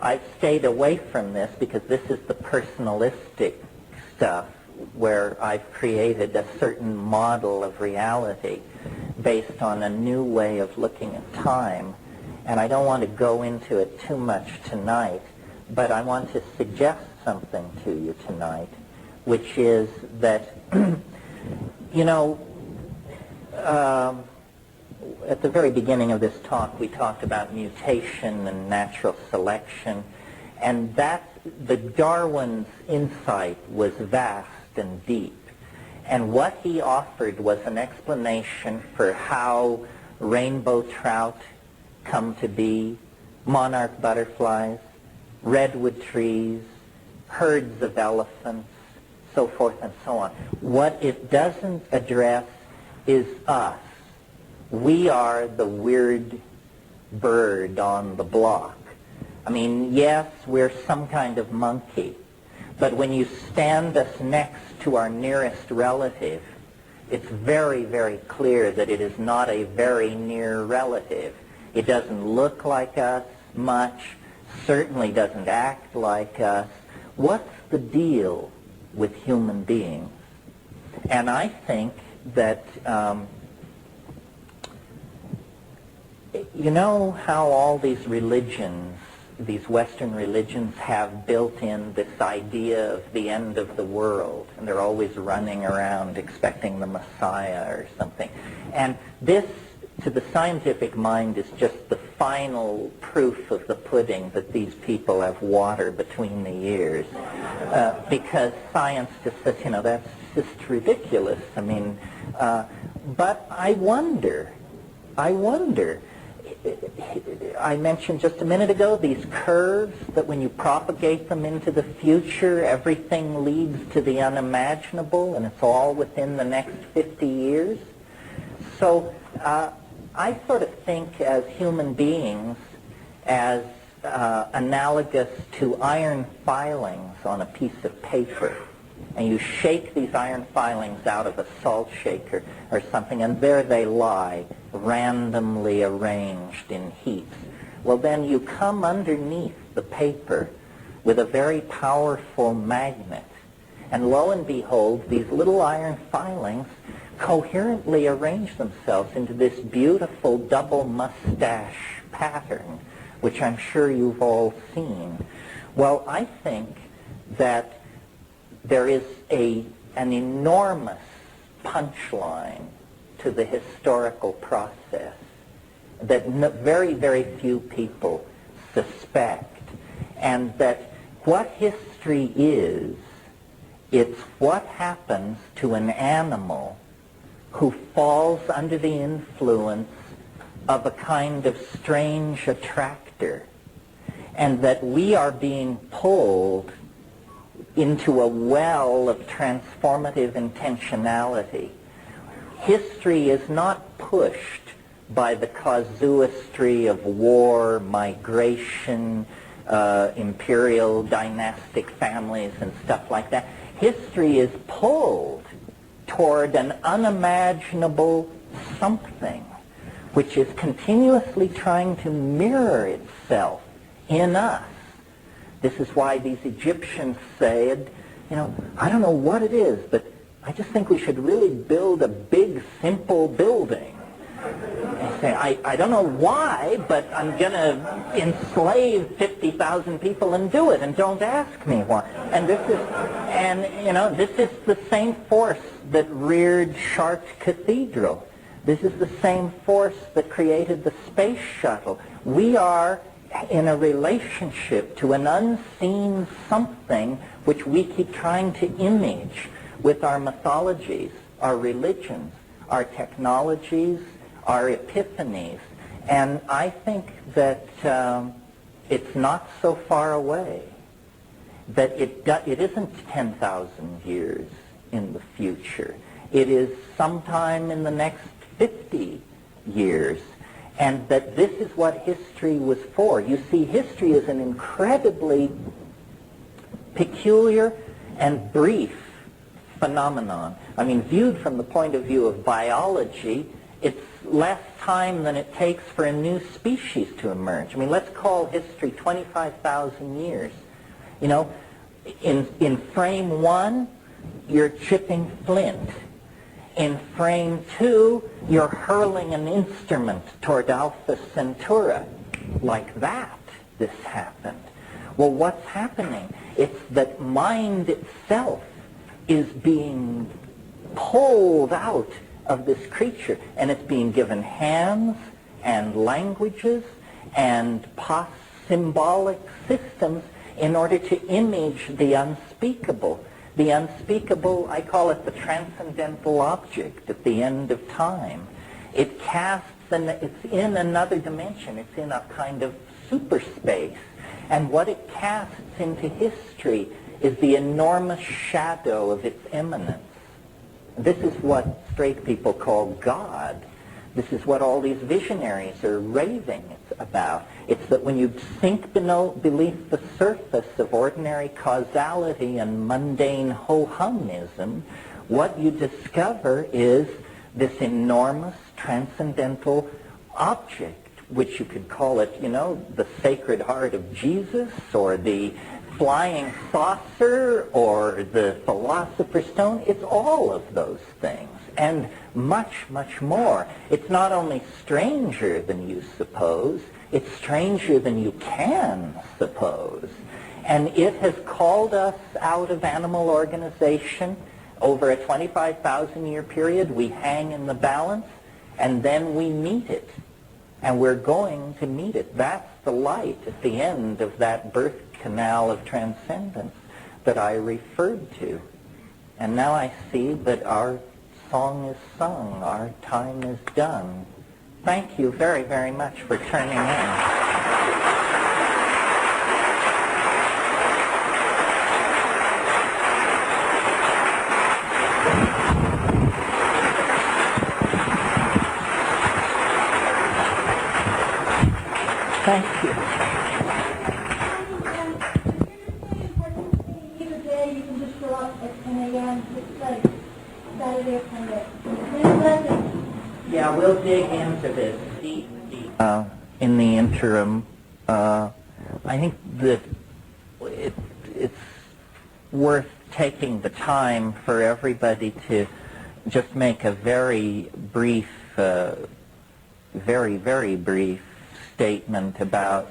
I've stayed away from this because this is the personalistic stuff where I've created a certain model of reality based on a new way of looking at time. And I don't want to go into it too much tonight, but I want to suggest something to you tonight, which is that, you know, at the very beginning of this talk, we talked about mutation and natural selection, and that the Darwin's insight was vast and deep. And what he offered was an explanation for how rainbow trout come to be, monarch butterflies, redwood trees, herds of elephants, so forth and so on. What it doesn't address is us. We are the weird bird on the block. I mean, yes, we're some kind of monkey, but when you stand us next to our nearest relative, it's very, very clear that it is not a very near relative. It doesn't look like us much, certainly doesn't act like us. What's the deal with human beings? And I think that you know how all these religions, these Western religions, have built in this idea of the end of the world, and they're always running around expecting the Messiah or something. And this, to the scientific mind, is just the final proof of the pudding that these people have water between the ears. Because science just says, you know, that's just ridiculous. I mean, but I wonder, I mentioned just a minute ago these curves that when you propagate them into the future, everything leads to the unimaginable, and it's all within the next 50 years. So I sort of think as human beings as analogous to iron filings on a piece of paper. And you shake these iron filings out of a salt shaker or something, and there they lie, randomly arranged in heaps. Well, then you come underneath the paper with a very powerful magnet, and lo and behold, these little iron filings coherently arrange themselves into this beautiful double mustache pattern, which I'm sure you've all seen. Well, I think that there is an enormous punchline to the historical process that very, very few people suspect, and that what history is, it's what happens to an animal who falls under the influence of a kind of strange attractor, and that we are being pulled into a well of transformative intentionality. History is not pushed by the casuistry of war, migration, imperial dynastic families and stuff like that. History is pulled toward an unimaginable something which is continuously trying to mirror itself in us. This is why these Egyptians said, you know, I don't know what it is, but I just think we should really build a big, simple building. They say, I don't know why, but I'm going to enslave 50,000 people and do it, and don't ask me why. And this is the same force that reared Chartres Cathedral. This is the same force that created the space shuttle. We are in a relationship to an unseen something which we keep trying to image with our mythologies, our religions, our technologies, our epiphanies. And I think that it's not so far away, that it isn't 10,000 years in the future. It is sometime in the next 50 years. And that this is what history was for. You see, history is an incredibly peculiar and brief phenomenon. I mean, viewed from the point of view of biology, it's less time than it takes for a new species to emerge. I mean, let's call history 25,000 years. You know, in frame 1, you're chipping flint. In frame 2, you're hurling an instrument toward Alpha Centauri. Like that, this happened. Well, what's happening? It's that mind itself is being pulled out of this creature, and it's being given hands and languages and symbolic systems in order to image the unspeakable. The unspeakable, I call it the transcendental object at the end of time. It casts, it's in another dimension. It's in a kind of superspace. And what it casts into history is the enormous shadow of its immanence. This is what straight people call God. This is what all these visionaries are raving about. It's that when you sink beneath the surface of ordinary causality and mundane ho-humism, what you discover is this enormous transcendental object, which you could call it, you know, the Sacred Heart of Jesus, or the flying saucer, or the Philosopher's Stone. It's all of those things, and much, much more. It's not only stranger than you suppose, it's stranger than you can suppose. And it has called us out of animal organization. Over a 25,000-year period, we hang in the balance, and then we meet it. And we're going to meet it. That's the light at the end of that birth canal of transcendence that I referred to. And now I see that our song is sung, our time is done. Thank you very, very much for turning in. Thank you. Either day you can just show up at 10 a.m. It's like Saturday or Sunday. Yeah, we'll dig into this deep. In the interim, I think that it's worth taking the time for everybody to just make a very brief, very, very brief statement about,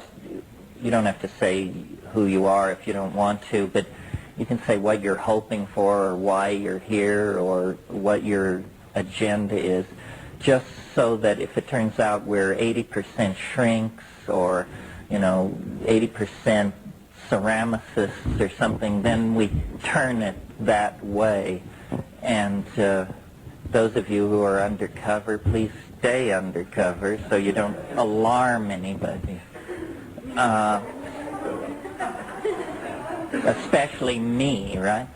you don't have to say who you are if you don't want to, but you can say what you're hoping for or why you're here or what your agenda is, just so that if it turns out we're 80% shrinks or, you know, 80% ceramicists or something, then we turn it that way. And those of you who are undercover, please stay undercover so you don't alarm anybody. Especially me, right?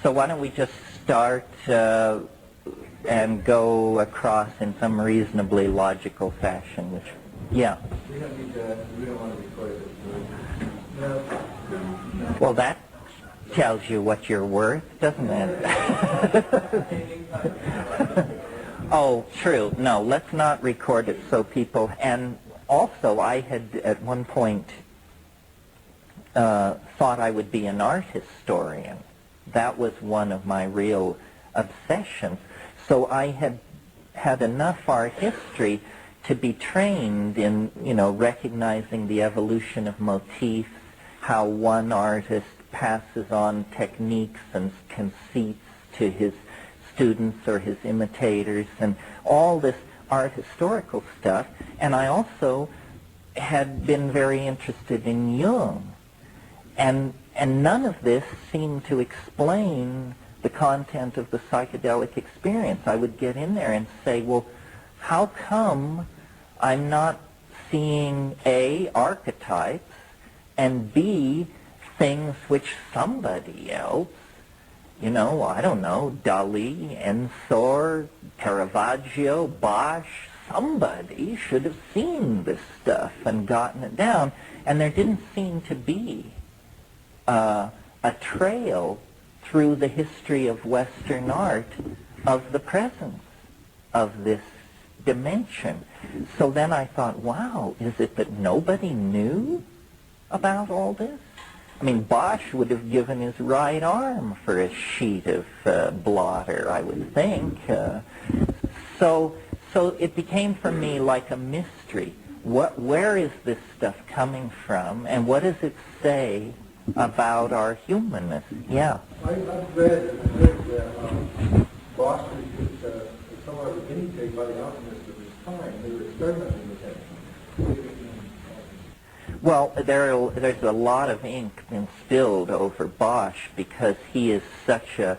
So why don't we just start and go across in some reasonably logical fashion, which, yeah. We don't want to record it. No. Well, that tells you what you're worth, doesn't it? Oh, true. No, let's not record it so people... And also, I had at one point thought I would be an art historian. That was one of my real obsessions. So I had enough art history to be trained in, you know, recognizing the evolution of motifs, how one artist passes on techniques and conceits to his students or his imitators, and all this art historical stuff. And I also had been very interested in Jung. And none of this seemed to explain the content of the psychedelic experience. I would get in there and say, well, how come I'm not seeing A, archetypes, and B, things which somebody else, you know, I don't know, Dali, Ensor, Caravaggio, Bosch, somebody should have seen this stuff and gotten it down. And there didn't seem to be a trail through the history of Western art of the presence of this dimension. So then I thought, wow, is it that nobody knew about all this? I mean, Bosch would have given his right arm for a sheet of blotter, I would think. So it became for me like a mystery. Where is this stuff coming from, and what does it say about our humanness? Yeah. I've read that Boston is somewhat of a guinea pig by the alchemists of his time. They were experimenting with him. Well, there's a lot of ink been spilled over Bosch because he is such a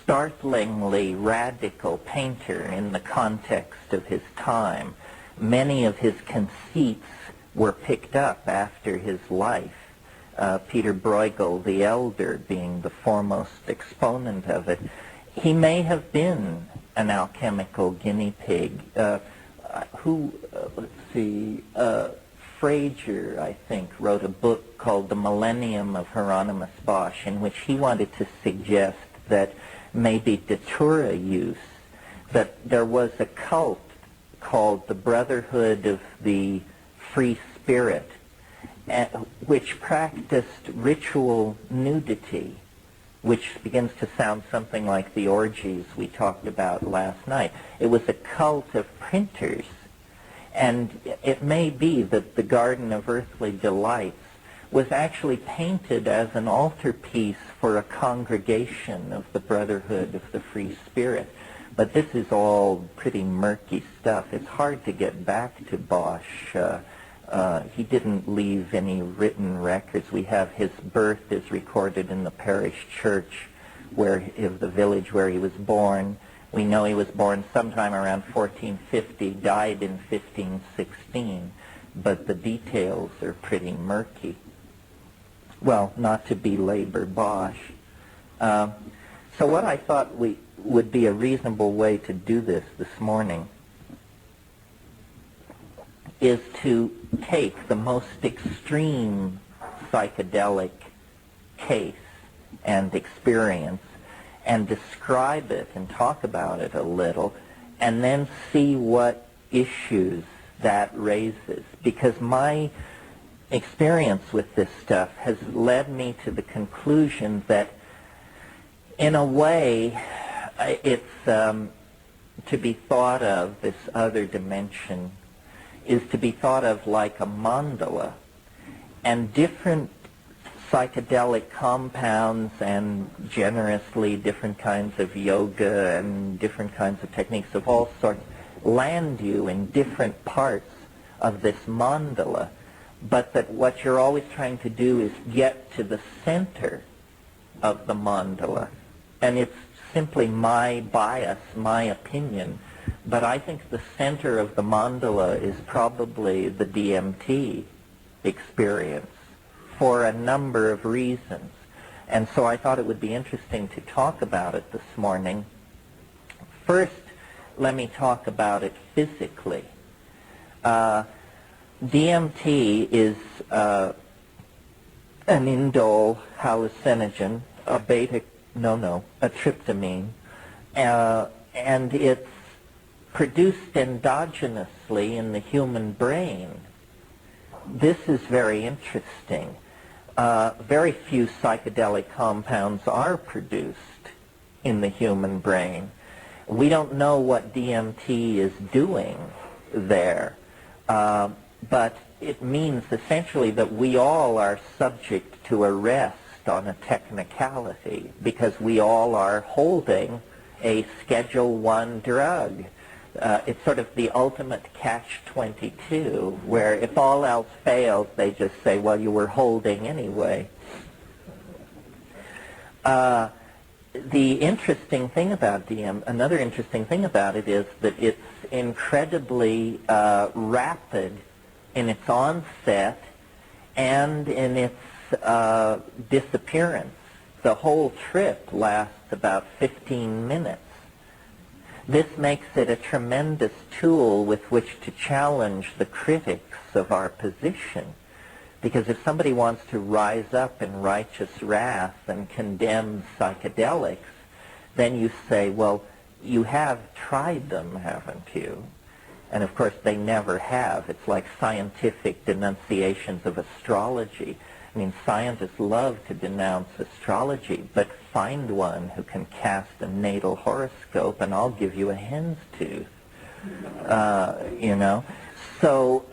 startlingly radical painter in the context of his time. Many of his conceits were picked up after his life. Peter Bruegel the Elder being the foremost exponent of it. He may have been an alchemical guinea pig. Fraser, I think, wrote a book called The Millennium of Hieronymus Bosch, in which he wanted to suggest that maybe Datura use, that there was a cult called the Brotherhood of the Free Spirit, which practiced ritual nudity, which begins to sound something like the orgies we talked about last night. It was a cult of printers, and it may be that the Garden of Earthly Delights was actually painted as an altarpiece for a congregation of the Brotherhood of the Free Spirit. But this is all pretty murky stuff. It's hard to get back to Bosch. He didn't leave any written records. We have his birth is recorded in the parish church of the village where he was born. We know he was born sometime around 1450, died in 1516, but the details are pretty murky. Well, not to belabor Bosch. So what I thought would be a reasonable way to do this morning is to take the most extreme psychedelic case and experience and describe it and talk about it a little, and then see what issues that raises. Because my experience with this stuff has led me to the conclusion that, in a way, it's to be thought of, this other dimension, is to be thought of like a mandala, and different psychedelic compounds and generously different kinds of yoga and different kinds of techniques of all sorts land you in different parts of this mandala, but that what you're always trying to do is get to the center of the mandala. And it's simply my bias, my opinion, but I think the center of the mandala is probably the DMT experience for a number of reasons. And so I thought it would be interesting to talk about it this morning. First, let me talk about it physically. DMT is an indole hallucinogen, a tryptamine, and it's produced endogenously in the human brain. This is very interesting. Very few psychedelic compounds are produced in the human brain. We don't know what DMT is doing there, but it means essentially that we all are subject to arrest on a technicality because we all are holding a Schedule I drug. It's sort of the ultimate catch-22, where if all else fails, they just say, well, you were holding anyway. The interesting thing about another interesting thing about it is that it's incredibly rapid in its onset and in its disappearance. The whole trip lasts about 15 minutes. This makes it a tremendous tool with which to challenge the critics of our position. Because if somebody wants to rise up in righteous wrath and condemn psychedelics, then you say, well, you have tried them, haven't you? And of course they never have. It's like scientific denunciations of astrology. I mean, scientists love to denounce astrology, but find one who can cast a natal horoscope and I'll give you a hen's tooth. You know? So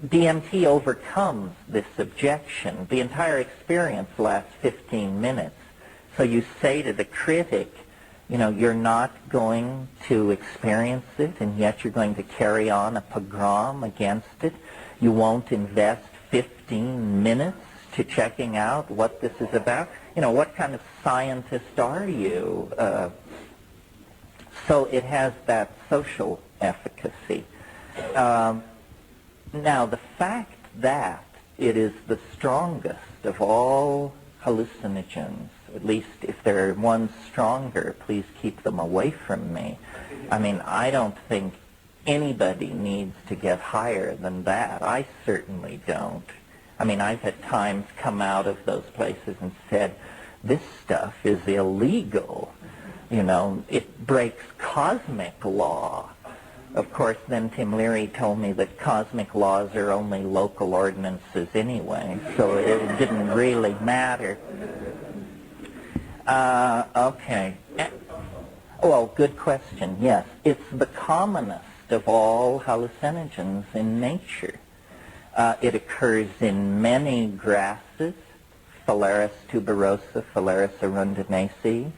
DMT overcomes this objection. The entire experience lasts 15 minutes. So you say to the critic, you know, you're not going to experience it, and yet you're going to carry on a pogrom against it. You won't invest 15 minutes to checking out what this is about. You know, what kind of scientist are you? So it has that social efficacy. Now, the fact that it is the strongest of all hallucinogens, at least if there are ones stronger, please keep them away from me. I mean, I don't think anybody needs to get higher than that. I certainly don't. I mean, I've at times come out of those places and said, this stuff is illegal. You know, it breaks cosmic law. Of course, then Tim Leary told me that cosmic laws are only local ordinances anyway, so it didn't really matter. Okay. Well, good question. Yes, it's the commonest of all hallucinogens in nature. It occurs in many grasses, Phalaris tuberosa, Phalaris arundinacea.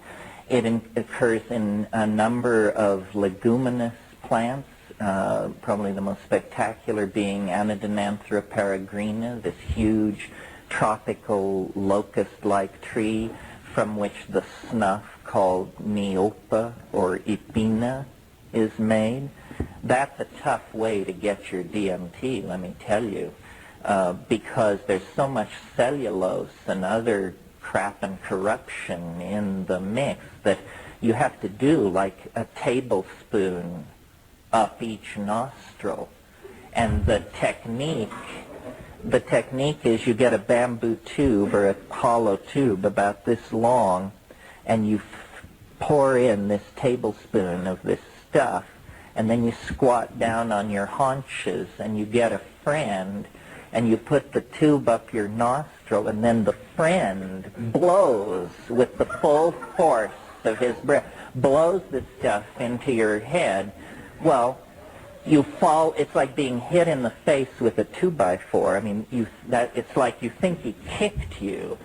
It occurs in a number of leguminous plants, probably the most spectacular being Anodonanthera peregrina, this huge tropical locust-like tree from which the snuff called niopa or ipina is made. That's a tough way to get your DMT, let me tell you, because there's so much cellulose and other crap and corruption in the mix that you have to do like a tablespoon up each nostril. And the technique is you get a bamboo tube or a hollow tube about this long, and you pour in this tablespoon of this stuff, and then you squat down on your haunches and you get a friend and you put the tube up your nostril, and then the friend blows with the full force of his breath, blows the stuff into your head. Well, you fall, it's like being hit in the face with a 2x4. I mean, it's like you think he kicked you,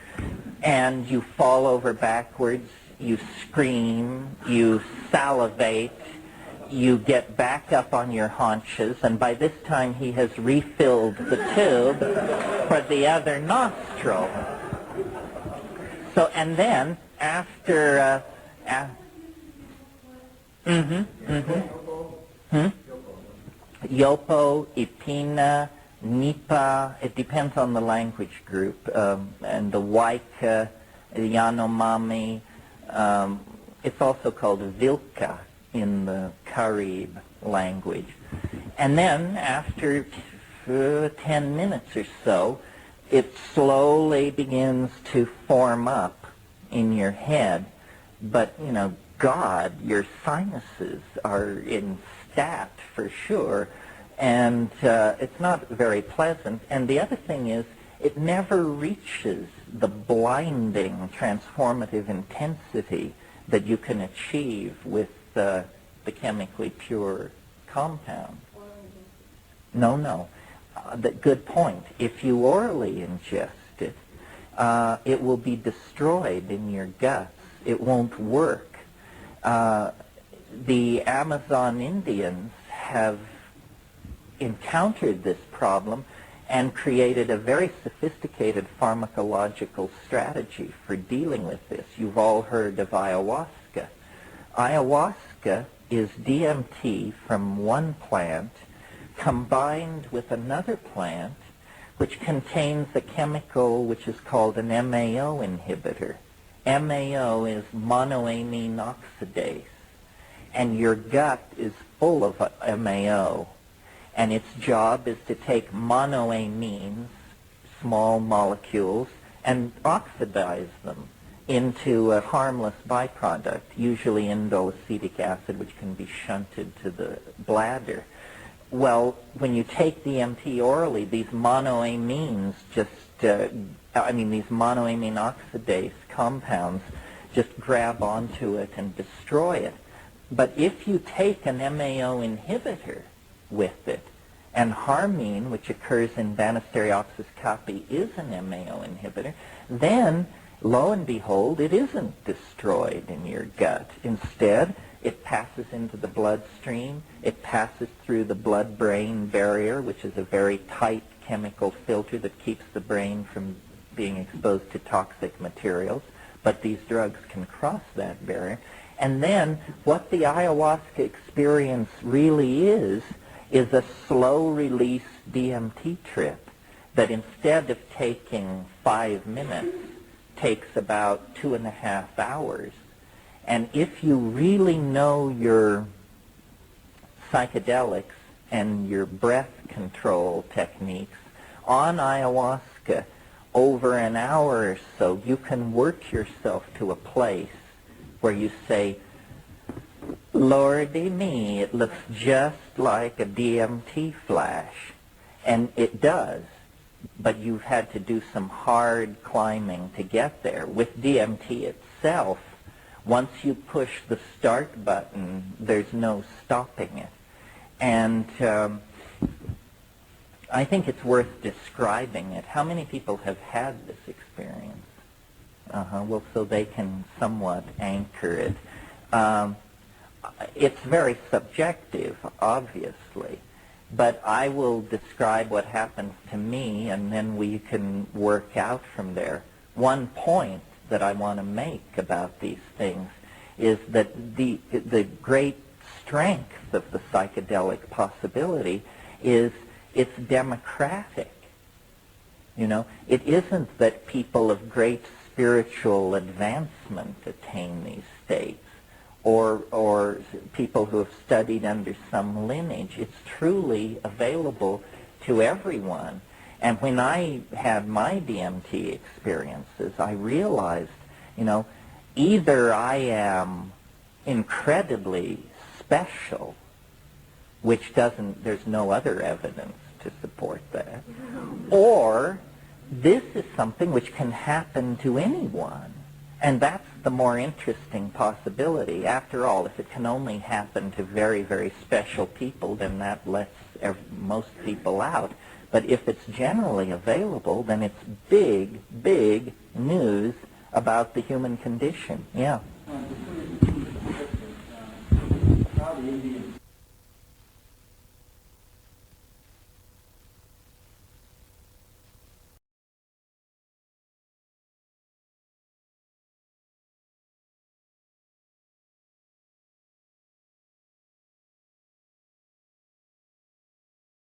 and you fall over backwards, you scream, you salivate, you get back up on your haunches, and by this time he has refilled the tube for the other nostril. So, and then after, Yopo, Ipina, Nipa, it depends on the language group, and the Waika, Yanomami, it's also called Vilka in the Carib language. And then after 10 minutes or so, it slowly begins to form up in your head. But, you know, God, your sinuses are in stat for sure, and it's not very pleasant. And the other thing is, it never reaches the blinding, transformative intensity that you can achieve with the chemically pure compound. No. Good point. If you orally ingest it, it will be destroyed in your guts. It won't work. The Amazon Indians have encountered this problem and created a very sophisticated pharmacological strategy for dealing with this. You've all heard of ayahuasca. Ayahuasca is DMT from one plant combined with another plant which contains a chemical which is called an MAO inhibitor. MAO is monoamine oxidase, and your gut is full of MAO, and its job is to take monoamines, small molecules, and oxidize them. into a harmless byproduct, usually indoleacetic acid, which can be shunted to the bladder. Well, when you take DMT orally, these monoamines these monoamine oxidase compounds just grab onto it and destroy it. But if you take an MAO inhibitor with it, and harmine, which occurs in Banisteriopsis caapi, is an MAO inhibitor, then, lo and behold, it isn't destroyed in your gut. Instead, it passes into the bloodstream. It passes through the blood-brain barrier, which is a very tight chemical filter that keeps the brain from being exposed to toxic materials. But these drugs can cross that barrier. And then what the ayahuasca experience really is a slow-release DMT trip that instead of taking 5 minutes, takes about 2.5 hours. And if you really know your psychedelics and your breath control techniques on ayahuasca, over an hour or so, you can work yourself to a place where you say, Lordy me, it looks just like a DMT flash. And it does, but you've had to do some hard climbing to get there. With DMT itself, once you push the start button, there's no stopping it. And I think it's worth describing it. How many people have had this experience? Well, so they can somewhat anchor it. It's very subjective, obviously, but I will describe what happens to me, and then we can work out from there. One point that I want to make about these things is that the great strength of the psychedelic possibility is it's democratic. You know, it isn't that people of great spiritual advancement attain these states, or people who have studied under some lineage. It's truly available to everyone. And when I had my DMT experiences, I realized, you know, either I am incredibly special, which there's no other evidence to support that, or this is something which can happen to anyone. And that's the more interesting possibility. After all, if it can only happen to very, very special people, then that lets most people out. But if it's generally available, then it's big, big news about the human condition. Yeah. Just